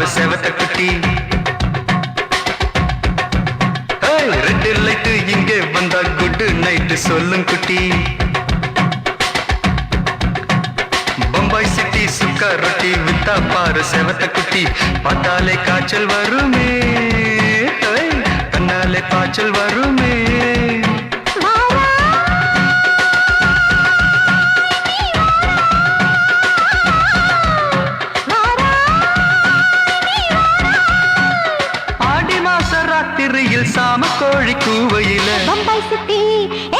பாரு செவத்த குட்டி. ரெட் லைட் இங்கே வந்தா குட் நைட் சொல்லும் குட்டி. பம்பாய் சிட்டி சுக்கா ரொட்டி வித்தா பாரு செவத்த குட்டி. பார்த்தாலே காய்ச்சல் வருமே, கண்ணாலே காய்ச்சல் வருமே. ராத்திரியில் சாம கோழி கூவையில பம்பாய் சிட்டி,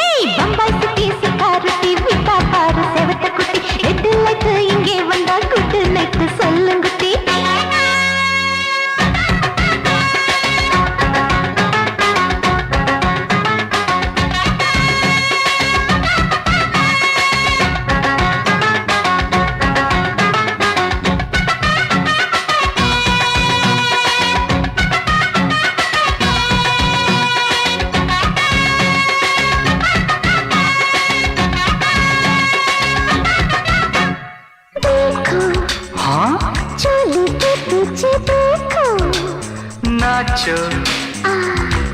ஏய் பம்பாய் சிட்டி சிக்காரத்தி விட்டா பாரு செவத்த குட்டி. ரெட் லைட் இங்கே வந்தா குட் நைட் சொல்லுங்குட்டி. नाचो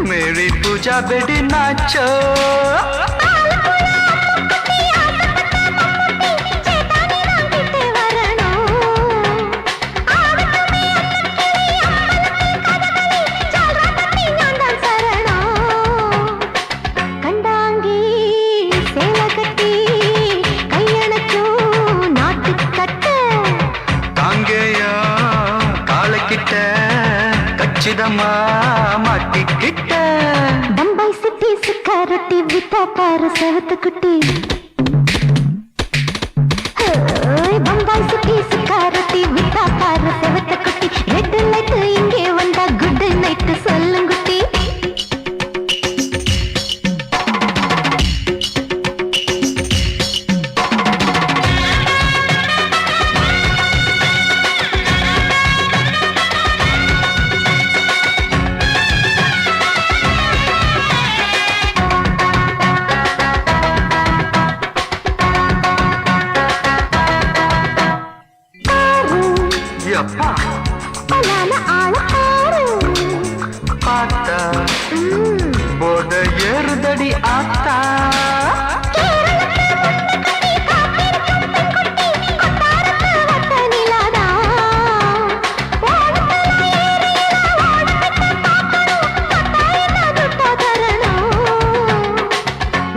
मेरी पूजा बेटी नाचो. மாட்டிக்கிட்ட பம்பாய் சிட்டி சிக்காரத்தி விட்டா பாரு செவத்த குட்டி. பம்பாய் சிட்டி சிக்காரத்தி விட்டா பாரு செவத்த குட்டி. ரெட் லைட் இங்கே வந்தா குட் நைட் சொல்லுங்குட்டி. பார்த்தா போட ஏறுதடி ஆத்தா.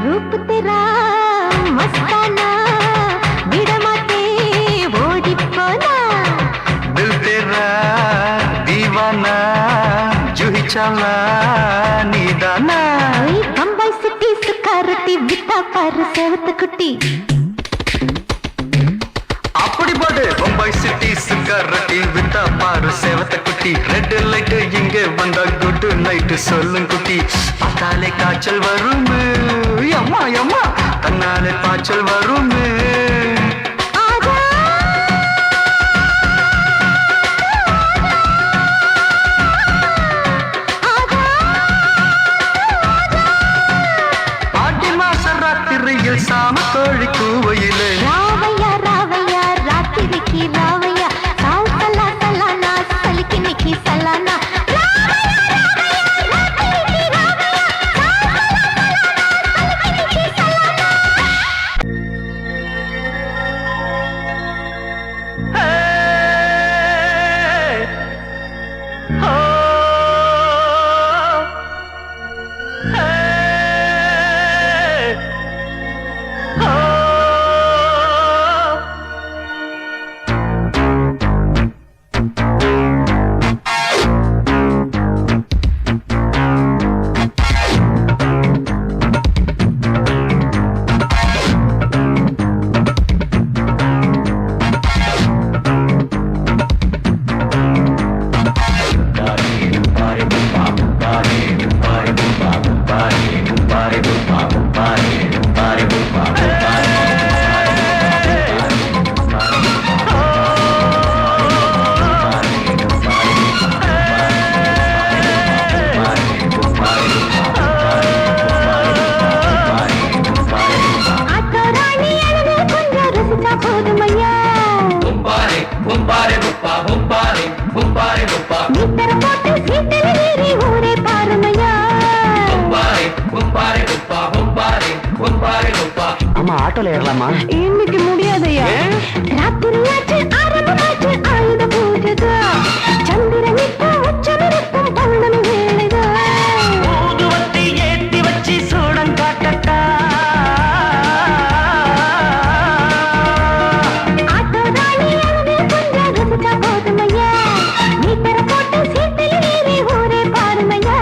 रूप तेरा मस्ताना बिड़माते ओडी पोना. दिल तेरा दीवाना जूही चाला नीदाना. बम्बई सिटी सुखारती विता पार सेवत कुटी. அப்படி போடு பம்பாய் சிட்டி சிக்காரட்டி வித்தா பாரு செவத்த குட்டி. ரெட் லைட் இங்கே வந்தா குட் நைட் சொல்லும் குட்டி. பார்த்தாலே காய்ச்சல் வருமே, அம்மா அம்மா தன்னாலே பாய்ச்சல் வருமே. ஆடி மாச ராத்திரியில் சாம கோழி கூவையிலே ராவையா ராவையா ராத்திரிக்கு ராவையா சால் சலா சலானா சலிக்கு நிக்கி சலானா. ஆமா ஆட்டோல ஏறலாமா? இன்னைக்கு முடியாதையா? ராத்திரியாச்சு ஆரம்பமாச்சு ஆயுத பூஜைதா. சந்திரன் இப்ப உச்சமிருக்கும் பௌர்ணமி வேளைதா. ஊதுவத்தி ஏத்தி வச்சு சூடம் காட்டட்டா. ஆட்டோ ராணி அவனே கொஞ்சம் ரசிச்சா போதுமையா. மீட்டர போட்டு சீட்டில் ஏறி ஊரே பாருமையா.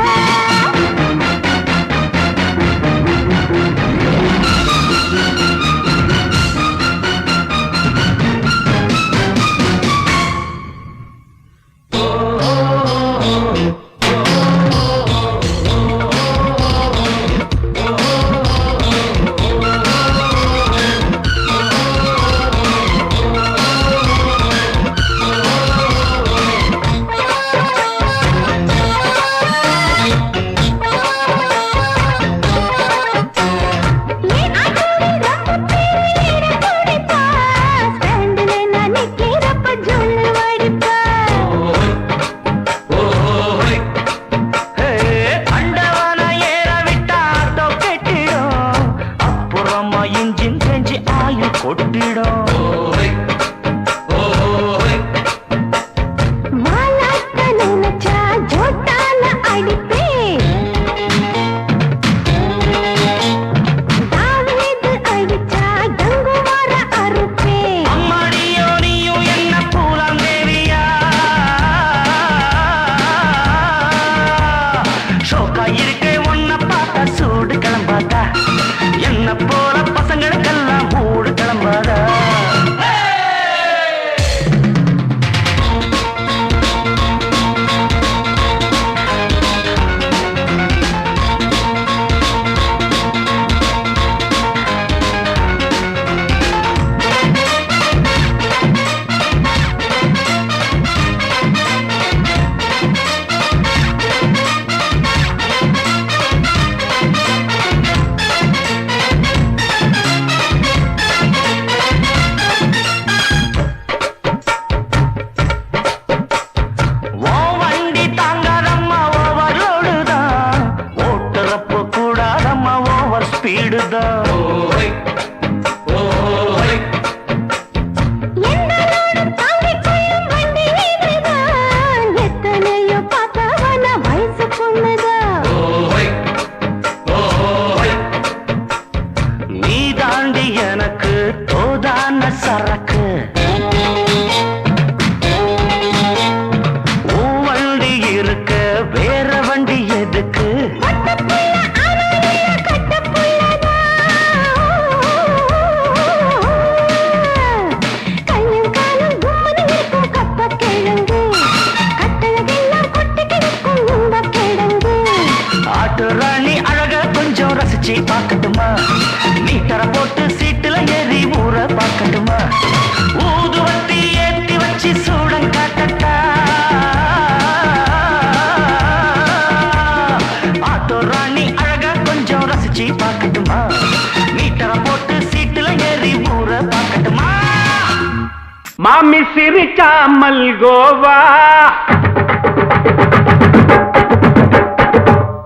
மாமி சிரிச்சா மல்கோவா,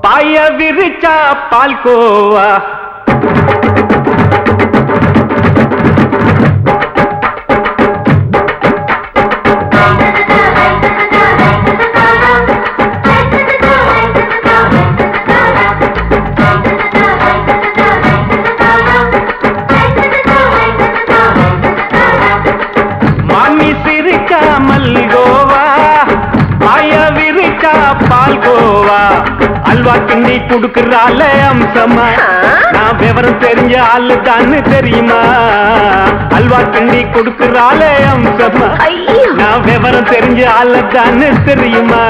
பாய விரிச்சா பால்கோவா. அல்வா கிண்ணி குடுக்கறால அம்சமா, நான் விவரம் தெரிஞ்ச ஆளு தான்னு தெரியுமா? அல்வா கிண்ணி குடுக்கறால அம்சமா, நான் விவரம் தெரிஞ்ச ஆளு தான்னு தெரியுமா?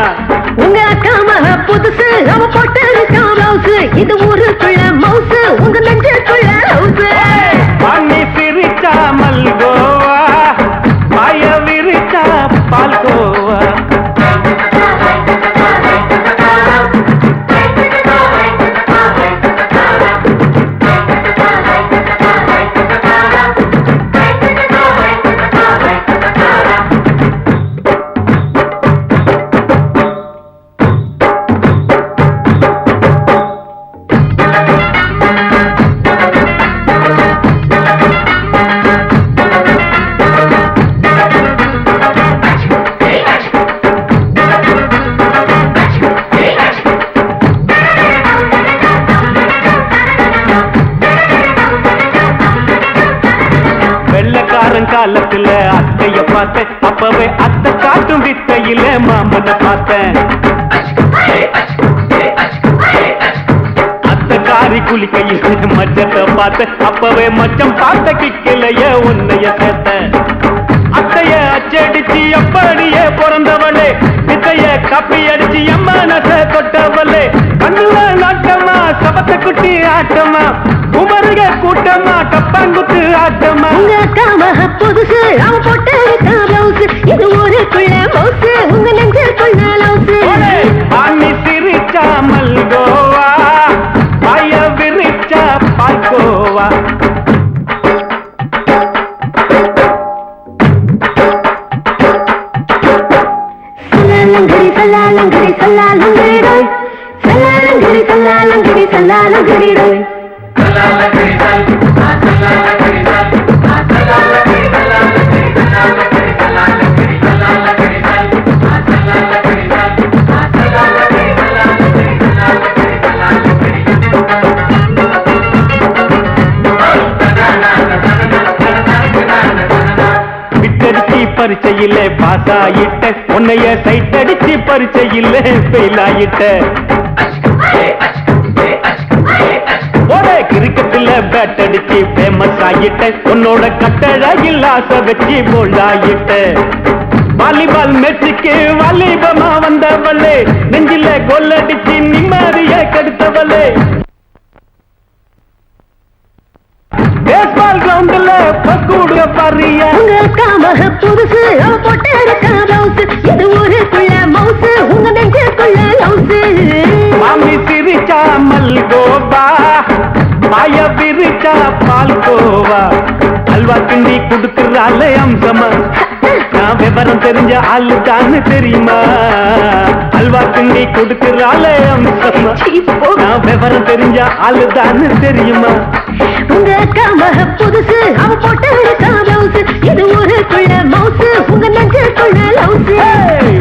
உங்க அக்கா மக புதுசு, அவ போட்டு பிளவுஸ், இது ஊருக்குள்ள மவுசு, உங்க நெஞ்சுக்குள்ள ஹவுஸ். பண்ணி சிரிச்சா மல்கோவா, பாய விரிச்சா பால்கோவா. அத பார்த்தேன் அத்த காரி குளிக்கையில் மச்சத்தை பார்த்தேன் அப்பவே மச்சம் பார்த்த கிக்கலைய உன்னைய சேர்த்தேன் அத்தைய அச்சடிச்சு அப்படியே பிறந்தவளே வித்தைய கப்பி அடிச்சு எம்மனச தொட்டவளே கண்ணுல நாட்டமா சபத்த குட்டி ஆட்டமா குமருக கூட்டமா கப்பாங்குத்து ஆட்டமா உங்க காம புதுசு அவ போட்டு பிளவுஸ் இது ஊருக்குள்ள மவுசு உங்க நெஞ்சுக்குள்ள லவுசு பாணி சிரிச்சா மல்கோவா பாய விரிச்சா பால்கோவா சல்லாலங்கடி சல்லாலங்கடி ரோய் சல்லாலங்கடி சல்லாலங்கடி சல்லாலங்கடி ரோய் பரிச்சையில பாஸ் ஆயிட்ட உன்னைய சைட் அடிச்சு பரிச்சையில ஃபெயில் ஆயிட்ட ஒரே கிரிக்கெட்ல பேட் அடிச்சு ஃபேமஸ் ஆயிட்ட உன்னோட கட்டழகில் ஆசை வச்சு போல்ட் ஆயிட்ட வாலிபால் மேட்சுக்கு வாலிபமா வந்தவளே நெஞ்சில கோல் அடிச்சு நிம்மதிய கெடுத்தவளே பேஸ்பால் கிரவுண்ட்ல பக்கூடுற பாரியா உங்க காம புதுசு அவ போட்டு பிளவுஸ் இது ஊருக்குள்ள மவுசு உங்க நெஞ்சுக்குள்ள லவுசு மாமி சிரிச்சா மல்கோவா பாய விரிச்சா பால்கோவா அல்வா கிண்டி குடுக்கறால அம்சமா நான் விவரம் தெரிஞ்ச ஆளு தான்னு தெரியுமா அல்வா கிண்டி குடுக்கறால அம்சமா நான் விவரம் தெரிஞ்ச ஆளு தான்னு தெரியுமா உங்க காம புதுசு அவ போட்டு பிளவுஸ் இது ஊருக்குள்ள மவுசு உங்க நெஞ்சுக்குள்ள லவுசு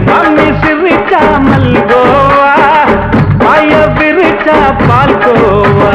மாமி சிரிச்சா மல்கோவா பாய விரிச்சா பால்கோவா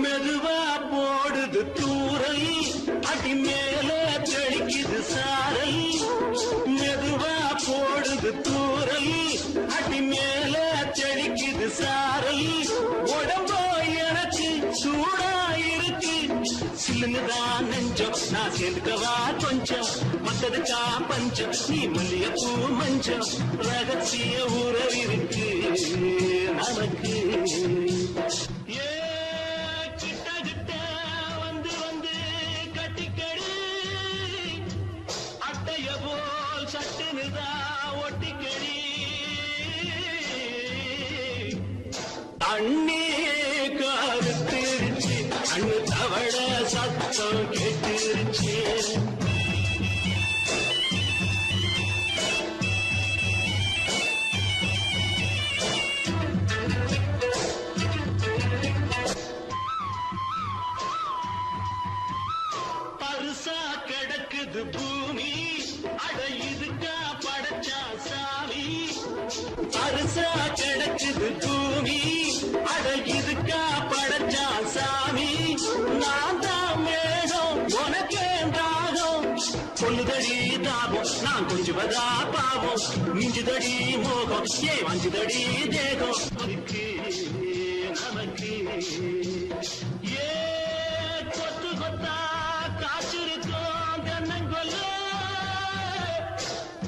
மெதுவா போடுது தூரல் அடி மேல தெளிக்குது சாரல் மெதுவா போடுது தூரல் அடி மேல தெளிக்குது சாரல் உடம்போ எனக்கு சூடா இருக்கு சில்லுதான் நெஞ்சம் நான் சேர்க்கவா கொஞ்சம் மத்ததுக்கா பஞ்சம் நீ மல்லிகைப்பூ மஞ்சம் ரகசிய உறவிருக்கு நமக்கு அண்ணே கருத்திருச்சு அண்ணு தவள சத்தம் கேட்டுருச்சு நான் கொஞ்சுவதா பாவம் மிஞ்சுதடி மோகம் ஏ வஞ்சுதடி தேகம் நமக்கு ஏ கொத்து கொத்தா காற்றிருக்கோம் தென்னங்கொல்ல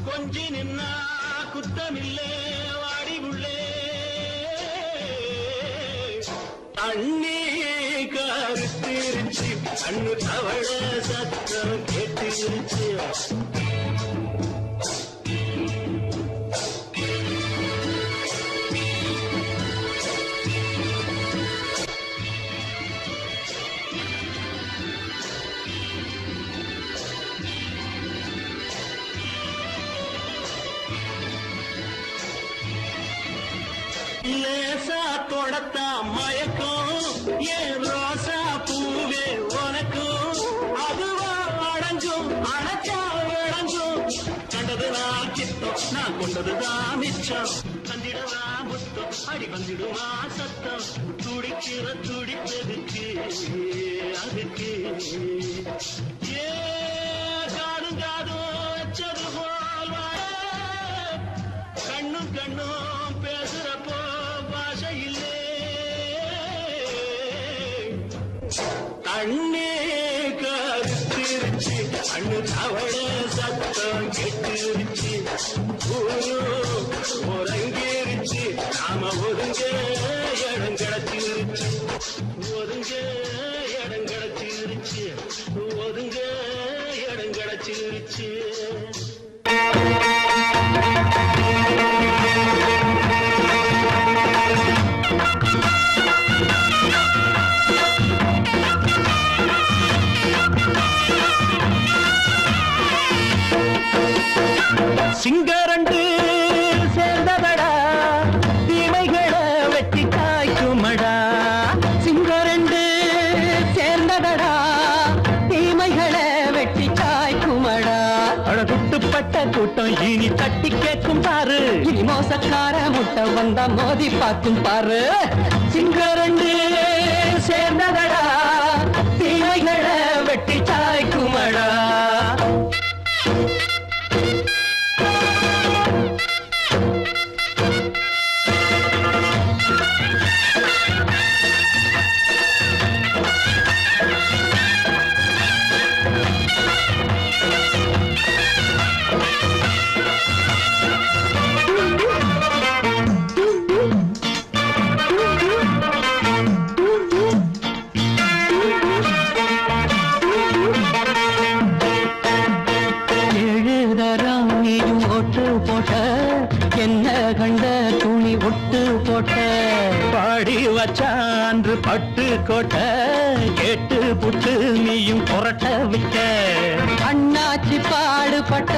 கொஞ்சி நின்னா குத்தமில்லே வாடி உள்ளே தண்ணி கருத்திருச்சு கண்ணு தவள சத்தம் கேட்டிருச்சு லேசா தொடத்தா மயக்கம் ஏன் ரோசா பூவே உனக்கும் அதுவா அடங்கும் அடைச்சா விளங்கும் கண்டதுதான் கித்தம் நான் கொண்டதுதான் மிச்சம் கண்டிடவா முத்தம் அடி வந்திடுவா சத்தம் துடிக்கிற துடிப்பதுக்கு அதுக்கு ஏ காதும் காதும் வச்சது போல் கண்ணும் கண்ணும் பேசுறப்போ பாஷை இல்லே தண்ணே கருத்திருச்சு கண்ணு தவள சத்தம் கெட்டிருச்சு ஒருங்கிருச்சு நாம ஒதுங்க இடம் கிடச்சிருச்சு ஒதுங்க இடம் கிடச்சிருச்சு ஒதுங்க இடம் கிடச்சிருச்சு சிங்கரண்டு சேர்ந்ததடா தீமைகளை வெட்டி காய்க்குமடா சிங்கரண்டு சேர்ந்ததடா தீமைகளை வெட்டி காய்க்குமடா அழகுட்டுப்பட்ட கூட்டம் இனி தட்டி கேட்கும் பாரு இனி மோசக்கார முட்டை வந்தா மோதி பார்க்கும் பாரு சிங்கரண்டு சேர்ந்ததடா தீமைகளை வெட்டி காய்க்குமடா என்ன கண்ட துணி ஒட்டு போட்ட பாடி வச்சான்று பட்டு கோட்ட கேட்டு புட்டு நீயும் புரட்ட விட்ட அண்ணாச்சி பாடுபட்ட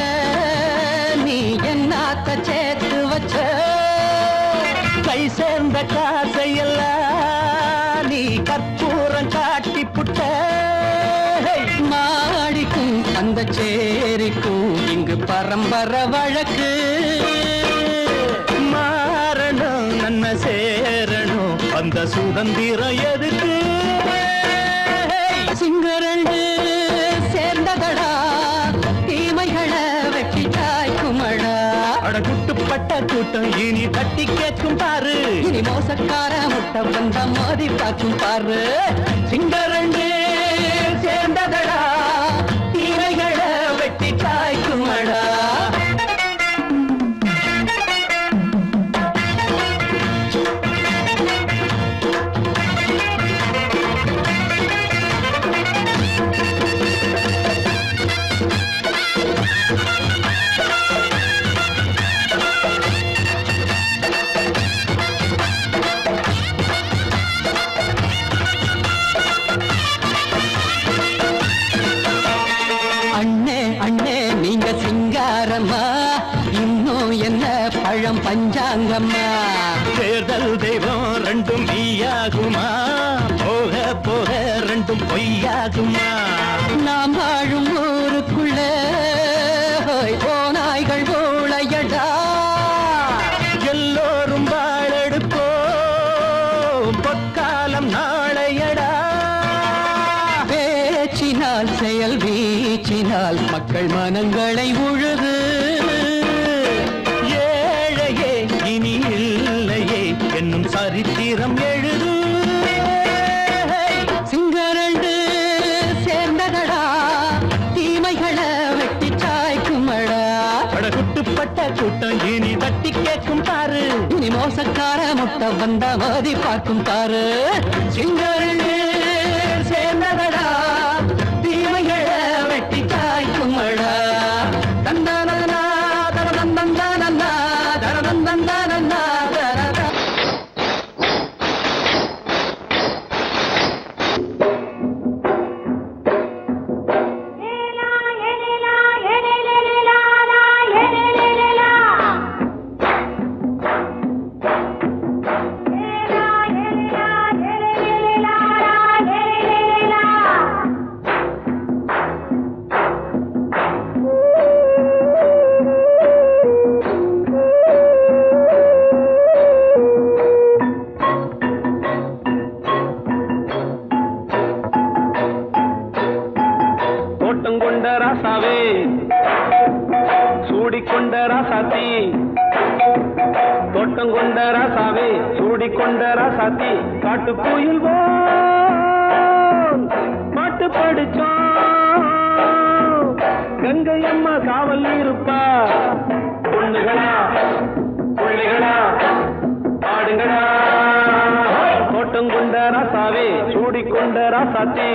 நீ என்னாத்த சேர்த்து வச்ச கை சேர்ந்த காசையெல்லாம் நீ கற்பூரம் காட்டி புட்ட மாடிக்கும் அந்த சேரிக்கும் இங்கு பரம்பரை வழக்கு மாறணும் நன்மை சேரணும் அந்த சுதந்திரம் எதுக்கு சிங்கரண்டு சேர்ந்ததடா தீமைகளை வெட்டி காய்க்குமடா அடகுட்டுப்பட்ட கூட்டம் இனி தட்டி கேட்கும் பாரு இனி மோசக்கார முட்டை வந்தா மோதி பார்க்கும் பாரு சிங்கரண்டு சேர்ந்ததடா தீமைகளை வெட்டி காய்க்குமடா சிங்காரம்மா இன்னும் என்ன பழம் பஞ்சாங்கம்மா தேர்தல் தெய்வம் ரெண்டும் மெய்யாகுமா போக போக ரெண்டும் பொய்யாகுமா நாம் வாழும் ஊருக்குள்ள போனாய்கள் ஊழையடா எல்லோரும் வாழெடுப்போ பொற்காலம் நாளையடா பேச்சினால் செயல் வீச்சினால் மக்கள் மனங்களை உழுது முட்டை வந்த மதி பார்க்கும் பாரு சிங்கரண்டு சேர்ந்ததடா தீமைகளை வெட்டி காய்க்குமடா தந்தானா தரதந்தந்தானா தரதந்தந்தானா தரதா தோட்டங்கொண்ட ராசாவே சூடிக்கொண்ட ராசாத்தி தோட்டங்கொண்ட ராசாவே சூடிக்கொண்ட ராசாத்தி காட்டு கோயில் பாட்டு படிச்சோம் கங்கை அம்மா காவல் இருப்பா பொண்ணுகளா பிள்ளைகளா ஆடுங்களா தோட்டங்கொண்ட ராசாவே சூடிக்கொண்ட ராசாத்தி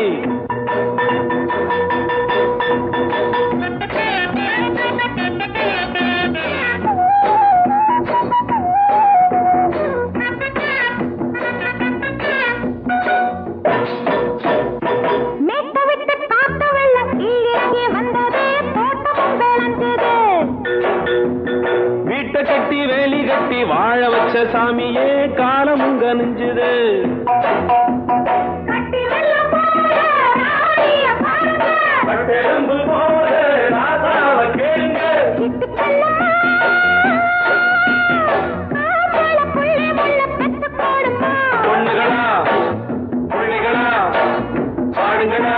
வீட்டை கட்டி வேலி கட்டி வாழ வச்ச சாமியே காலமுங்க நெஞ்சுது பொண்ணுகளா பிள்ளைகளா பாடுங்களா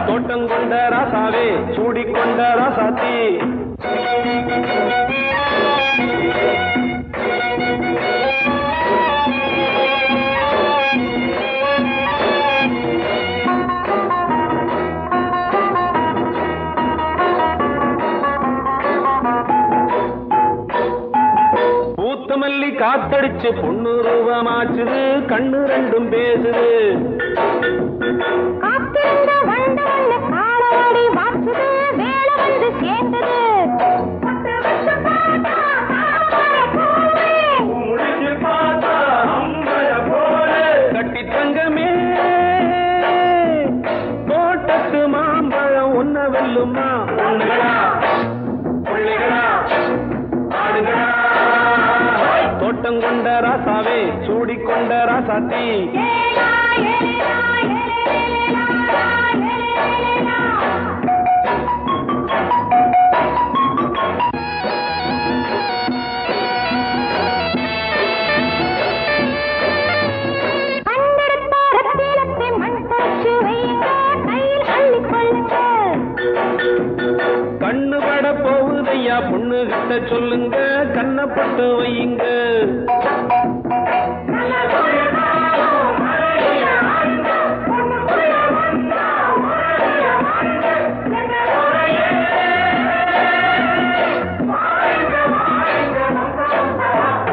தோட்டங்கொண்ட ராசாவே சூடிக்கொண்ட ராசாத்தி பூத்தமல்லி காத்தடிச்சு பொண்ணு ரூபமாச்சுது கண்ணு ரெண்டும் பேசுது கட்டி தங்கமே தோட்டத்து மாம்பழம் ஒன்ன வெல்லுமா பொண்ணுகளா பிள்ளைகளா ஆடுகளா தோட்டங்கொண்ட ராசாவே சூடிக்கொண்ட ராசாத்தி கண்ணு பட போகுதையா பொண்ணு கிட்ட சொல்லுங்க கண்ணப்பட்டு வையுங்க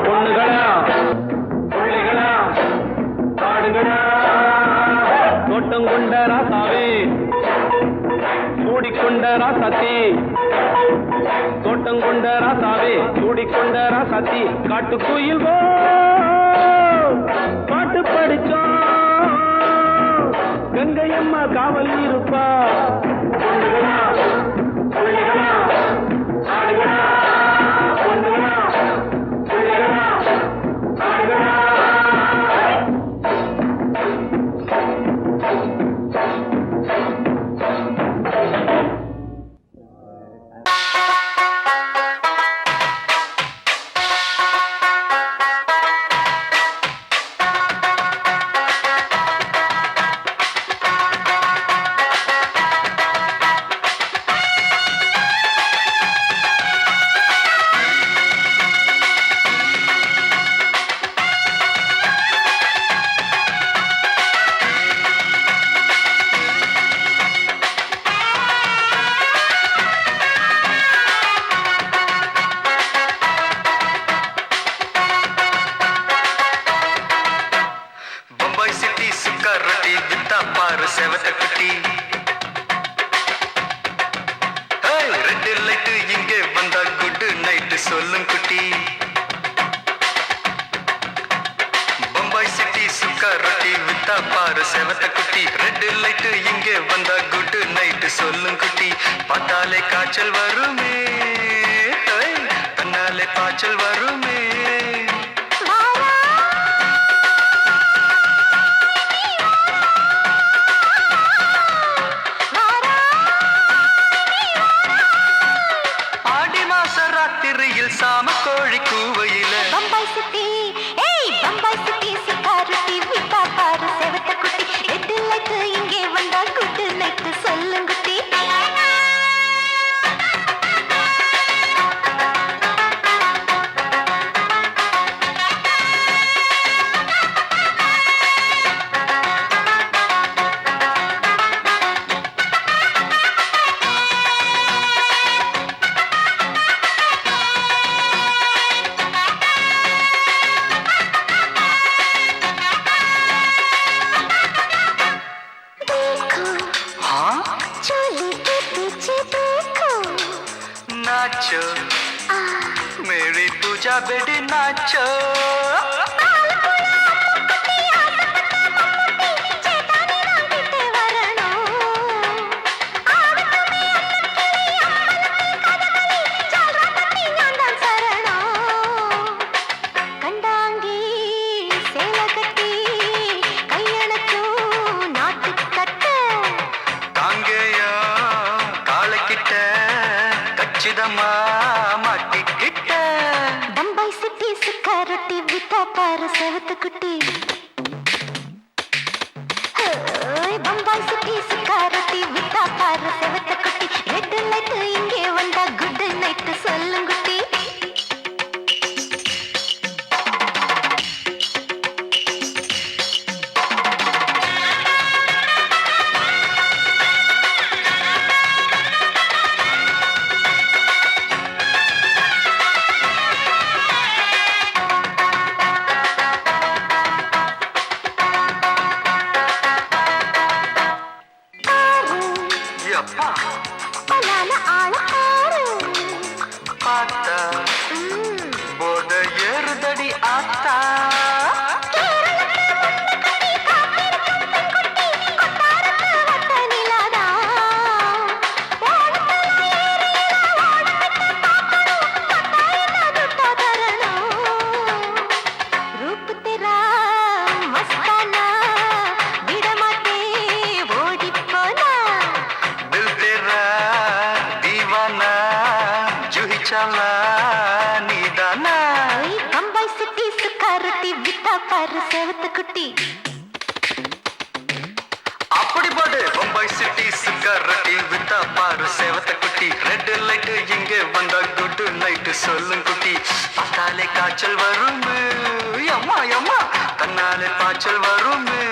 பொண்ணுகளா பிள்ளைகளா ஆடுகளா தோட்டங்கொண்ட ராசாவே சூடிக்கொண்ட ராசாத்தி தோட்டங்கொண்ட ராசாவே சூடிக்கொண்ட ராசாத்தி காட்டு கோயில் பாட்டு படிச்சோம் கங்கை அம்மா காவல் இருப்பா பொண்ணுகளா பிள்ளைகளா ஆடுகளா பொண்ணுகளா பிள்ளைகளா ஆடுகளா சிட்டி சுக்கா ரொட்டி வித்தா பாரு செவத்த குட்டி ரெட் லைட் இங்கே வந்தா குட் நைட் சொல்லும் குட்டி பம்பாய் சிட்டி சுக்கா ரொட்டி வித்தா பாரு செவத்த குட்டி ரெட் லைட் இங்கே வந்தா குட் நைட் சொல்லும் குட்டி பார்த்தாலே காய்ச்சல் வருமே தன்னாலே காய்ச்சல் வருமே சாம கோழி கூவையில பம்பாய் சிட்டி பம்பாய் சிட்டி சுக்கா ரொட்டி வித்தா பாரு செவத்த குட்டி ரெட் லைட் இங்கே வந்தா குட் நைட் சொல்லும் குட்டி नाचो मेरी पूजा बेटी नाचो பம்பாய் சிட்டி சுக்கா ரொட்டி வித்தா பாரு செவத்த குட்டி பம்பாய் சிட்டி சுக்கா ரொட்டி வித்தா பாரு செவத்த குட்டி ரெட் லைட் இங்கே வந்தா குட் நைட் சொல்லும் குட்டி போத ஏறுதடி ஆத்தா பம்பாய் சிட்டி சுக்கா ரொட்டி வித்தா பாரு செவத்த குட்டி அப்படி போடு பம்பாய் சிட்டி சுக்கா ரொட்டி வித்தா பாரு செவத்த குட்டி ரெட் லைட் இங்கே வந்தா குட் நைட் சொல்லும் குட்டி பார்த்தாலே காய்ச்சல் வருமே அம்மா அம்மா தன்னாலே காய்ச்சல் வருமே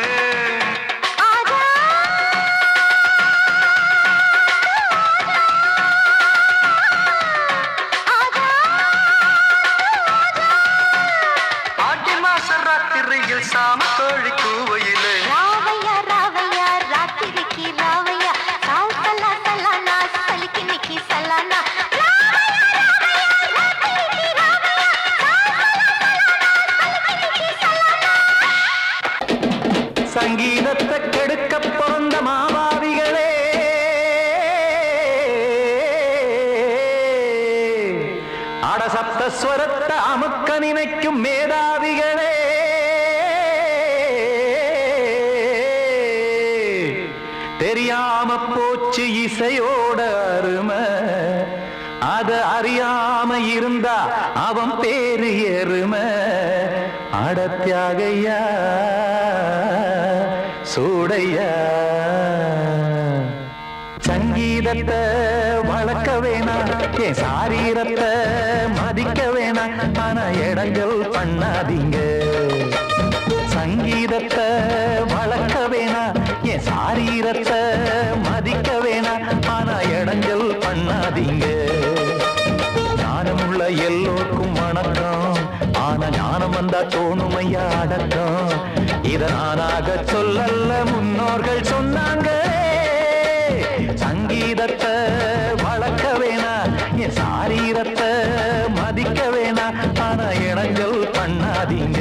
சாம கோழி கூவையில ராவையா ராவையா ராத்திரிக்கு ராவையா சாவு சல்லா சல்லானா சலிக்கு நிக்கி சல்லானா சங்கீதத்தை கெடுக்க பிறந்த மாவாவிகளே அடசப்தஸ்வரத்தை அமுக்க நினைக்கும் மேதாவிகளே தெரியாம போச்சு இசையோட அருமை அத அறியாம இருந்தா அவன் பேரு எருமை அடத்தியாகையா சூடையா சங்கீதத்தை வளர்க்க வேணாம் என் சாரீரத்தை மதிக்க வேணாம் ஆனா இடங்கள் பண்ணாதீங்க சங்கீதத்தை வளர்க்க வேணாம் என் சாரீரத்தை மதிக்க வேணாம் ஆனா இடங்கள் பண்ணாதீங்க ஞானமுள்ள எல்லோருக்கும் வணக்கம் ஆனா ஞானம் வந்தா தோணுமையா அடக்கம் இத நானாக சொல்லல்ல முன்னோர்கள் சொன்னாங்களே. சங்கீதத்தை வளர்க்க வேணா, என் சாரீரத்தை மதிக்க வேணா, ஆனா இடைஞ்சல் பண்ணாதீங்க.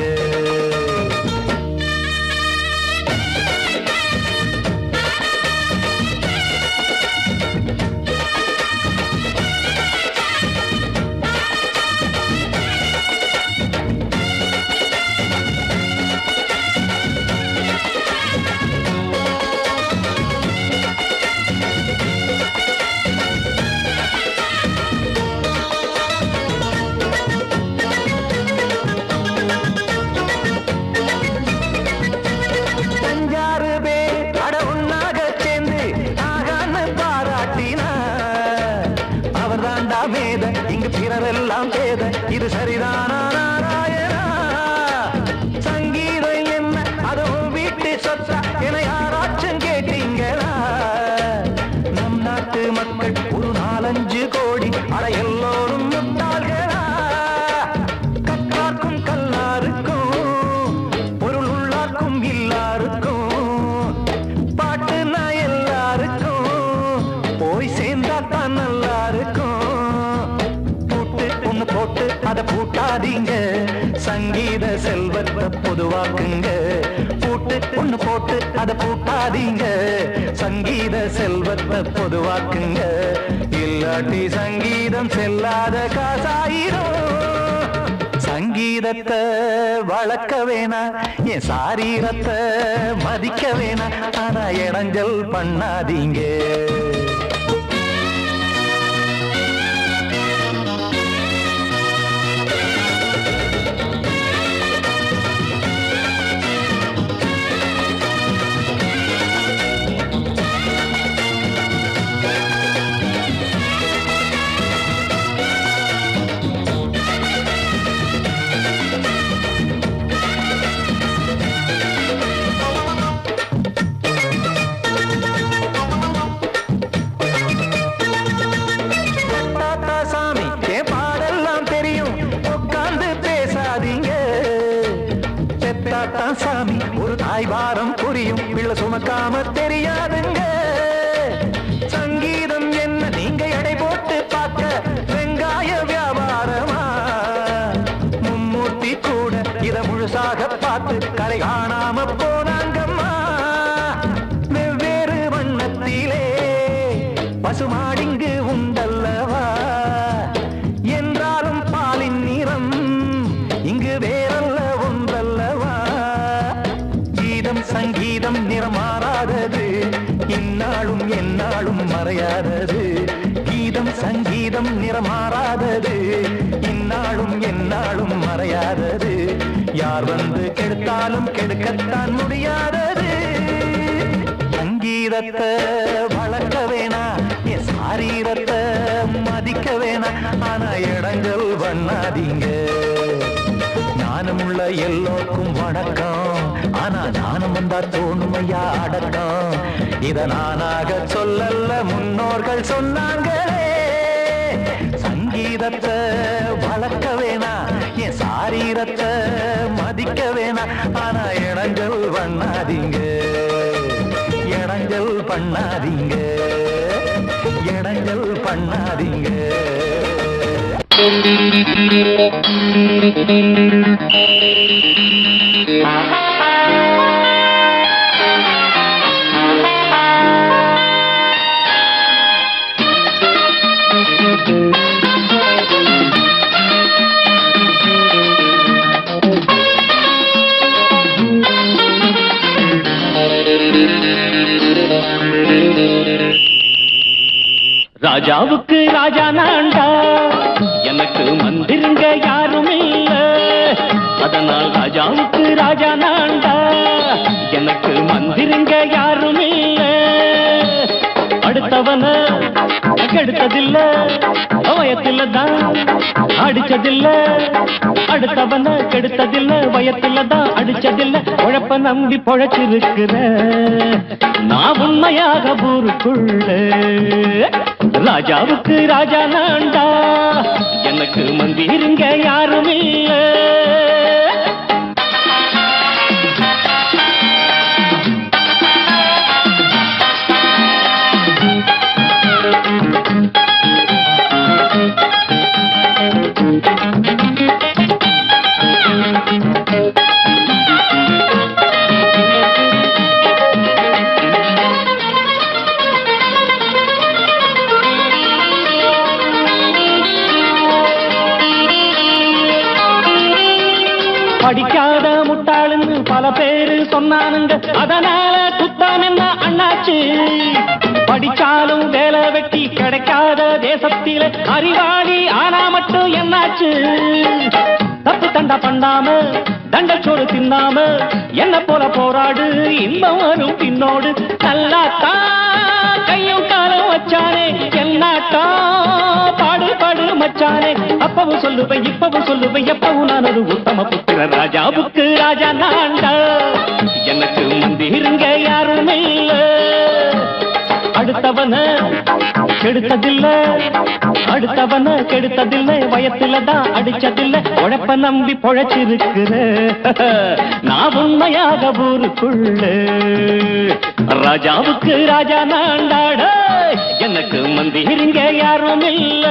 இங்கு பிறரெல்லாம் பேத, இது சரிதானா நாராயணா? சங்கீதம் என்ன அதுவும் வீட்டு சொத்தா என யாராச்சும் கேட்டீங்களா? நம் நாட்டு மக்கள் ஒரு 4-5 கோடி, அட எல்லோரும் முட்டாள்களா? கற்றார்க்கும் கல்லாருக்கும் பொருள் உள்ளார்க்கும் இல்லாருக்கும் பாட்டுனா எல்லாருக்கும் போய் சேர்ந்தா தான் நல்லா இருக்கும். போட்டு அதை பூட்டாதீங்க, சங்கீத செல்வத்தை பொதுவாக்குங்க. பூட்டு ஒண்ணு போட்டு அதை பூட்டாதீங்க, சங்கீத செல்வத்தை பொதுவாக்குங்க. இல்லாட்டி சங்கீதம் செல்லாத காசாயிரும். சங்கீதத்தை வளர்க்க வேணா, என் சாரீரத்தை மதிக்க வேணா, ஆனா இடைஞ்சல் பண்ணாதீங்க. சாமி ஒரு தாய் வாரம் புரியும், பிள்ளை சுமக்காம தெரியாதுங்க. சங்கீதம் என்ன நீங்க எடை போட்டு பார்க்க வெங்காய வியாபாரமா? மும்மூர்த்தி கூட இத முழுசாக பார்த்து கரை காணாம போனாங்கம்மா. வெவ்வேறு வண்ணத்திலே பசுமாடிங்கு உண்டல்லவா? என்றாலும் பாலின் நிறம் இங்கு வேறல்ல ஒன்றல்லவா? சங்கீதம் நிறமாறாதது, இந்நாளும் எந்நாளும் மறையாதது. கீதம் சங்கீதம் நிறமாறாதது, இந்நாளும் எந்நாளும் மறையாதது. யார் வந்து கெடுத்தாலும் கெடுக்கத்தான் முடியாதது. சங்கீதத்தை வளர்க்க வேணா, என் சாரீரத்தை மதிக்க வேணா, ஆனா இடைஞ்சல் பண்ணாதீங்க. ஞானமுள்ள எல்லோருக்கும் வணக்கம், ஆனா ஞானம் வந்தா தோணுமையா அடக்கம். இத நானாக சொல்லல்ல முன்னோர்கள் சொன்னாங்களே. சங்கீதத்தை வளர்க்க வேணா, என் சாரீரத்தை மதிக்க வேணா, ஆனா இடைஞ்சல் பண்ணாதீங்க. இடைஞ்சல் பண்ணாதீங்க, இடைஞ்சல் பண்ணாதீங்க. ராஜாவுக்கு ராஜா நான்டா, எனக்கு மந்திருங்க யாரும் இல்ல. அதனால் ராஜாவுக்கு ராஜா நான்டா, எனக்கு மந்திருங்க யாரும் இல்ல. அடுத்தவன கெடுத்ததில்ல, வயத்தில தான் அடிச்சதில்ல. அடுத்தவன கெடுத்ததில்ல, வயத்தில தான் அடிச்சதில்ல. உழப்ப நம்பி பொழைச்சிருக்கிற நான் உண்மையாக ஊருக்குள்ள. ராஜாவுக்கு ராஜா நான்டா, எனக்கு மந்திருங்க யாரும் இல்ல. படிக்காத முட்டாளுன்னு பல பேரு சொன்னானுங்க, அதனால குத்தம் என்ன அண்ணாச்சு? படிச்சாலும் வேலை வெட்டி கிடைக்காத தேசத்தில அறிவாளி ஆனா மட்டும் என்னாச்சு? தப்பு தண்டா பண்ணாம தண்டச்சோறு தின்னாம என்ன போல போராடு, இன்பம் வரும் பின்னோடு. நல்லாத்தான் கையும் காலம் வச்சானே, என்னாட்டா பாடு பாடு மச்சானே. அப்பவும் சொல்லுவேன் இப்பவும் சொல்லுவேன், எப்பவும் நான் ஒரு உத்தம புத்திர. ராஜாவுக்கு ராஜா நான்டா, எனக்கு மந்திருங்க யாரும் இல்ல. அடுத்தவன கெடுத்ததில்ல, அடுத்தவன கெடுத்ததில்லை, வயத்துலதான் அடிச்சதில்லை. உழைப்ப நம்பி பொழைச்சிருக்கிற நான் உண்மையாக ஊருக்குள்ள. ராஜாவுக்கு ராஜா நான்டாட, எனக்கு மந்திரிங்க யாரும் இல்ல.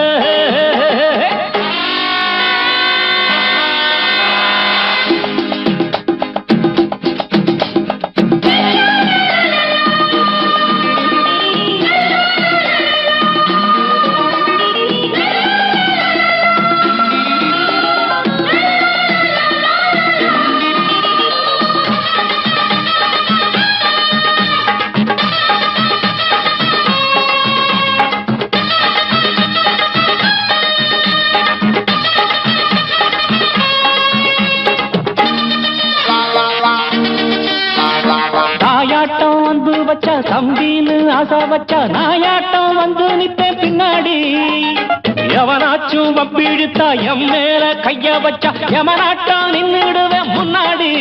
தம்பின்னு ஆசா வச்சா நாயாட்டம் வந்து நித்தேன் பின்னாடி. எவனாச்சும் வப்பிழுத்தா எம் மேல கைய வச்சா எவனாட்டம் நின்னுடுவேன் முன்னாடி.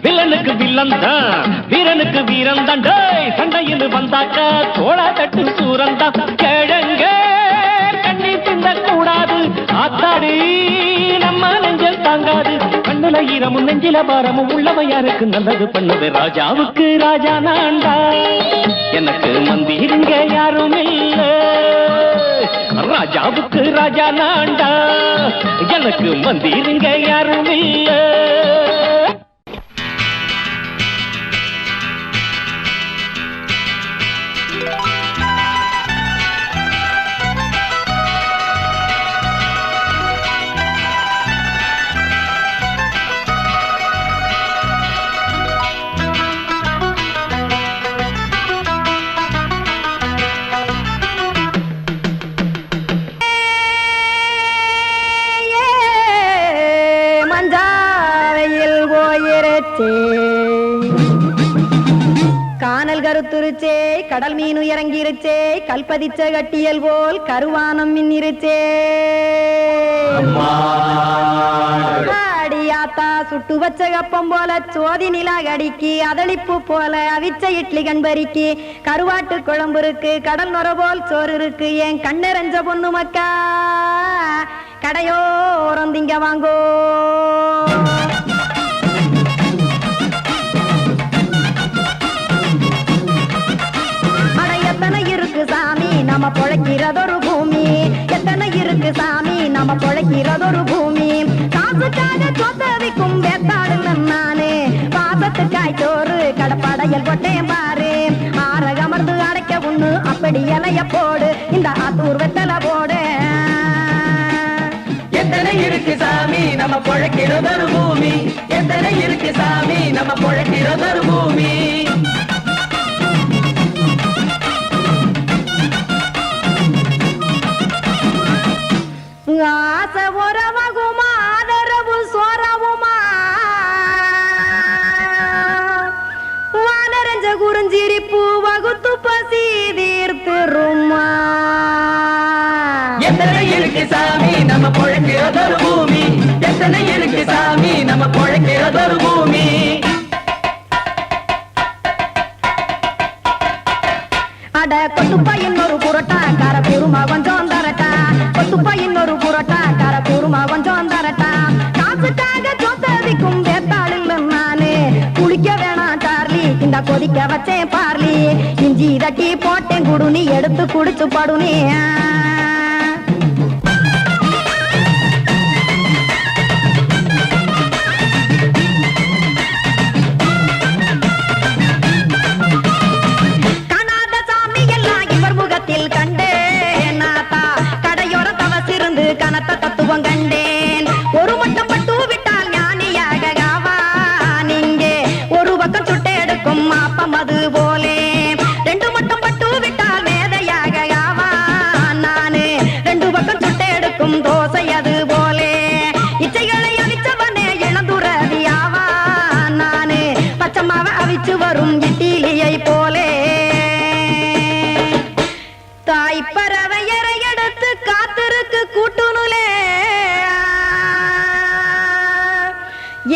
வில்லனுக்கு வில்லன் தான், வீரனுக்கு வீரன் தான். சண்டையில் வந்தாக்கா தோளா தட்டு சூரன் தான். கிழங்க கண்ணி திந்த கூடாது, ஆத்தாடி நம்ம நெஞ்சல் தாங்காது. கண்ணுல ஈரமும் நெஞ்சில பாரமும் உள்ளவன் யாருக்கு நல்லது பண்ணுது. ராஜாவுக்கு ராஜா நான்டா, எனக்கு மந்திருங்க யாரும் இல்ல. ராஜாவுக்கு ராஜா நான்டா, எனக்கு மந்திருங்க யாரும் இல்ல. கானல் கருத்துருச்சே, கடல் மீன் இறங்கிருச்சே, கல்பதிச்ச கட்டியல் போல் கருவானம் மின்னிருச்சே. ஆடியாத்தா சுட்டு வச்ச கப்பம் போல சோதி நிலா கடிக்கு, அதளிப்பு போல அவிச்ச இட்லி கண்பறிக்கு, கருவாட்டு குழம்பு இருக்கு, கடல் நுர போல் சோறு இருக்கு. என் கண்ணெரஞ்ச பொண்ணு மக்கா கடையோரம் திங்க வாங்கோ. எத்தனை இருக்கு சாமி நம்ம பொழைக்கிறதொரு பூமி, எத்தனை இருக்கு சாமி நம்ம பொழைக்கிறதொரு பூமி. காசுக்காக சொத்தவிக்கும் வேத்தாடு நானே, பாசத்துக்காய் சோறு கடப்படையல் போட்டேன் பாரு. ஆரகமர்ந்து அடைக்க ஒண்ணு அப்படி இலைய போடு, இந்த ஆத்தூர் வெத்தலை போடு. எத்தனை இருக்கு சாமி நம்ம பொழைக்கிறதொரு பூமி, எத்தனை இருக்கு சாமி நம்ம பொழைக்கிறதொரு பூமி. ஆசை உறவகுமா ஆதரவு சோரவுமா, வானரஞ்ச குறிஞ்சிரிப்பு வகுத்து பசி தீர்த்துருமா. எத்தனை இருக்கு சாமி நம்ம பொழைக்கிறதொரு பூமி, எத்தனை இருக்கு சாமி நம்ம பொழைக்கிறதொரு பூமி. அட கொத்துப்பா இன்னொரு புரட்டா கார குருமா கொஞ்சம் தரட்டா, கொத்துப்பா இன்னொரு புரட்டா கார குருமா கொஞ்சம் தரட்டா. காசுக்காக சொத்ததிக்கும் வேத்தாளில் நானு, குளிக்க வேணாம் சார்லி இந்த கொதிக்க வச்சேன் பார்லி. இஞ்சி தட்டி போட்டேன் குடுனி, எடுத்து குடிச்சு படுனி. கண்டேன் நாத்தா கடையோர தவசிருந்து கனத்த தத்துவம் கண்டேன். ஒரு மட்டம் பட்டு விட்டால் ஞானி சுடும் மாப்பம் அது போலே ரெண்டு மட்டும் பட்டு விட்டால் மேதையாக ஆவான் நானே ரெண்டு பக்கம் சுட்டு எடுக்கும் தோசை அது போலே இச்சைகளை அவிச்சவனே இளந்துறவி ஆவான் நானே பச்சமாவ அவிச்சு வரும் இட்டிலியை போலே தாய் பறவையரை எடுத்து காத்திருக்கு கூட்டுனுலே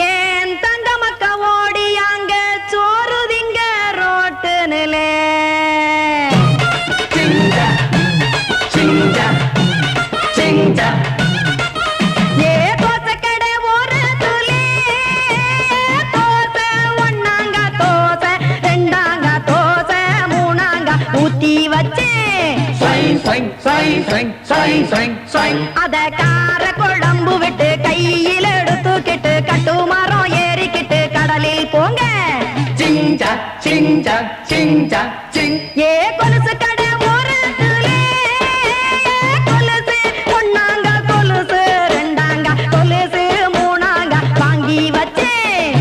ஏன் தங்க மக்க ஓடி அங்க சோறுதிங்க ரோட்டு நிலே ஏ தோசை கடை ஓரத்துலே தோசை ஒன்னாங்க தோசை ரெண்டாங்க தோசை மூணாங்க ஊத்தி வச்சேன் அத கார குழம்பு விட்டு கையில் எடுத்துக்கிட்டு கட்டு மரம் ஏறிக்கிட்டு கடலில் போங்க ஏ கொலுசு கடை ஓரத்துலே கொலுசு ஒன்னாங்க கொலுசு ரெண்டாங்க கொலுசு மூணாங்க வாங்கி வச்சேன்